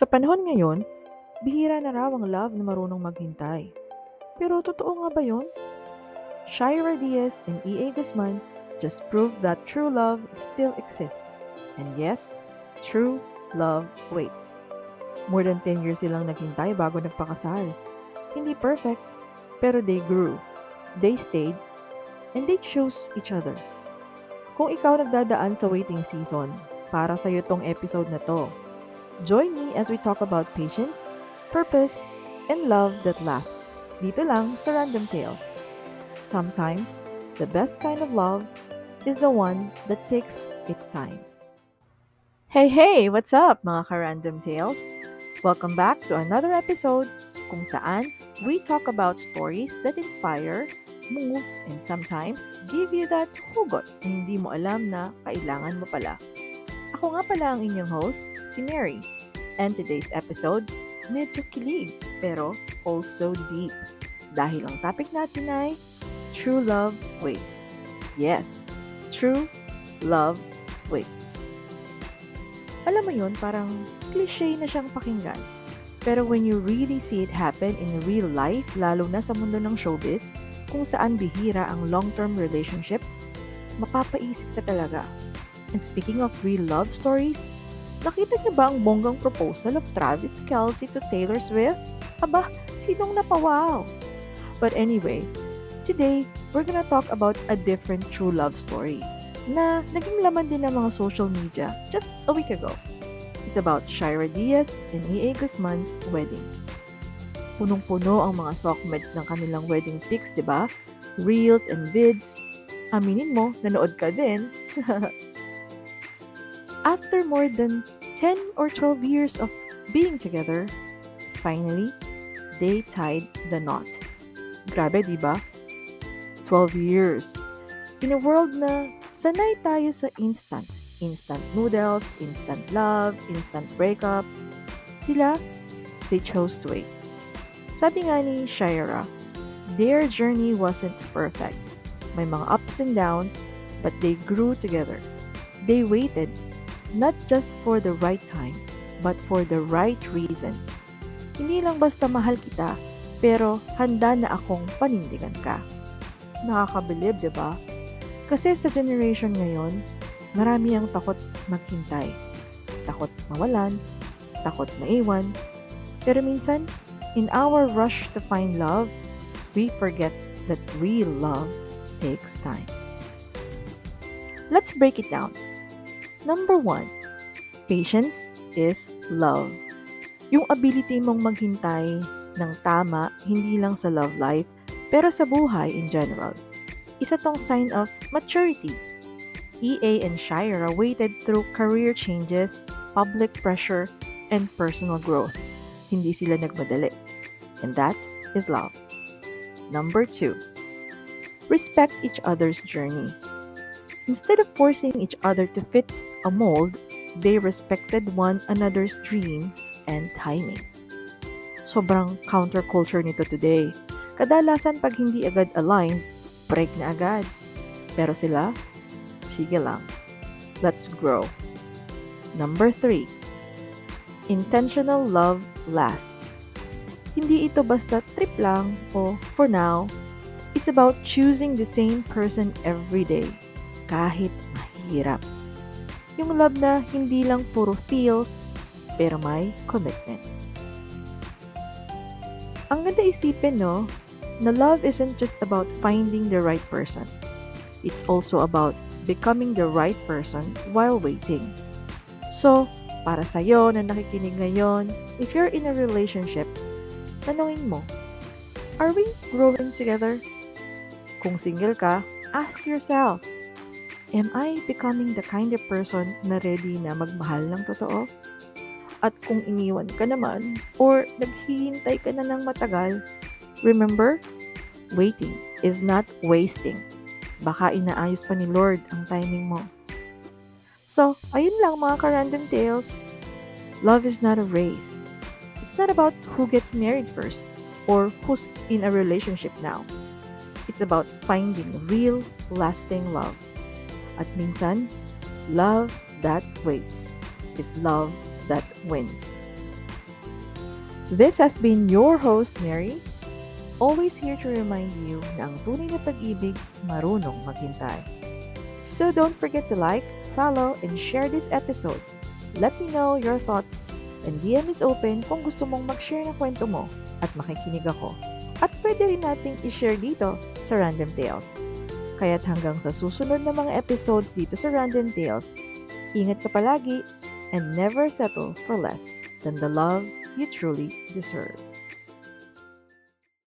Sa panahon ngayon, bihira na raw ang love na marunong maghintay. Pero totoo nga ba yun? Shira Diaz and E.A. Guzman just proved that true love still exists. And yes, true love waits. More than 10 years silang naghintay bago nagpakasal. Hindi perfect, pero they grew, they stayed, and they chose each other. Kung ikaw nagdadaan sa waiting season, para sa'yo tong episode na to. Join me as we talk about patience, purpose, and love that lasts. Dito lang sa Random Tales. Sometimes, the best kind of love is the one that takes its time. Hey, what's up mga ka-Random Tales? Welcome back to another episode kung saan we talk about stories that inspire, move, and sometimes give you that hugot na hindi mo alam na kailangan mo pala. Ako nga pala ang inyong host, si Mary. And today's episode, medyo kilig, pero also deep. Dahil ang topic natin ay True Love Waits. Yes, True Love Waits. Alam mo yun, parang cliche na siyang pakinggan. Pero when you really see it happen in real life, lalo na sa mundo ng showbiz, kung saan bihira ang long-term relationships, mapapaisip ka talaga. And speaking of real love stories, nakita niyo ba ang bonggang proposal of Travis Kelce to Taylor Swift? Aba, sinong napawaw? But anyway, today, we're gonna talk about a different true love story na naging laman din ng mga social media just a week ago. It's about Shira Diaz and E.A. Guzman's wedding. Punong-puno ang mga sockmeds ng kanilang wedding pics, di ba? Reels and vids. Aminin mo, nanood ka din. After more than 10 or 12 years of being together, finally, they tied the knot. Grabe, di ba? 12 years. In a world na sanay tayo sa instant noodles, instant love, instant breakup, sila, they chose to wait. Sabi nga ni Shira, their journey wasn't perfect. May mga ups and downs, but they grew together. They waited, not just for the right time, but for the right reason. Hindi lang basta mahal kita, pero handa na akong panindigan ka. Nakakabilib, di ba? Kasi sa generation ngayon, marami ang takot maghintay. Takot mawalan, takot maiwan. Pero minsan, in our rush to find love, we forget that real love takes time. Let's break it down. Number 1, patience is love. Yung ability mong maghintay ng tama, hindi lang sa love life, pero sa buhay in general. Isa tong sign of maturity. E.A. and Shira waited through career changes, public pressure, and personal growth. Hindi sila nagmadali. And that is love. Number 2, respect each other's journey. Instead of forcing each other to fit a mold, they respected one another's dreams and timing. Sobrang counterculture nito today. Kadalasan pag hindi agad aligned, break na agad. Pero sila, sige lang. Let's grow. Number 3, intentional love lasts. Hindi ito basta trip lang o for now. It's about choosing the same person every day, kahit mahirap. Yung love na hindi lang puro feels, pero may commitment. Ang ganda isipin, no? Na love isn't just about finding the right person. It's also about becoming the right person while waiting. So, para sa'yo na nakikinig ngayon, if you're in a relationship, tanungin mo, are we growing together? Kung single ka, ask yourself, am I becoming the kind of person na ready na magmahal ng totoo? At kung iniwan ka naman, or naghihintay ka na ng matagal, remember, waiting is not wasting. Baka inaayos pa ni Lord ang timing mo. So, ayun lang mga ka-random tales. Love is not a race. It's not about who gets married first, or who's in a relationship now. It's about finding real, lasting love. At minsan, love that waits is love that wins. This has been your host, Mary, always here to remind you na ang tunay na pag-ibig marunong maghintay. So don't forget to like, follow, and share this episode. Let me know your thoughts, and DM is open kung gusto mong mag-share ng kwento mo at makikinig ako. At pwede rin nating i-share dito sa Random Tales. Kaya't hanggang sa susunod na mga episodes dito sa Random Tales, ingat ka palagi and never settle for less than the love you truly deserve.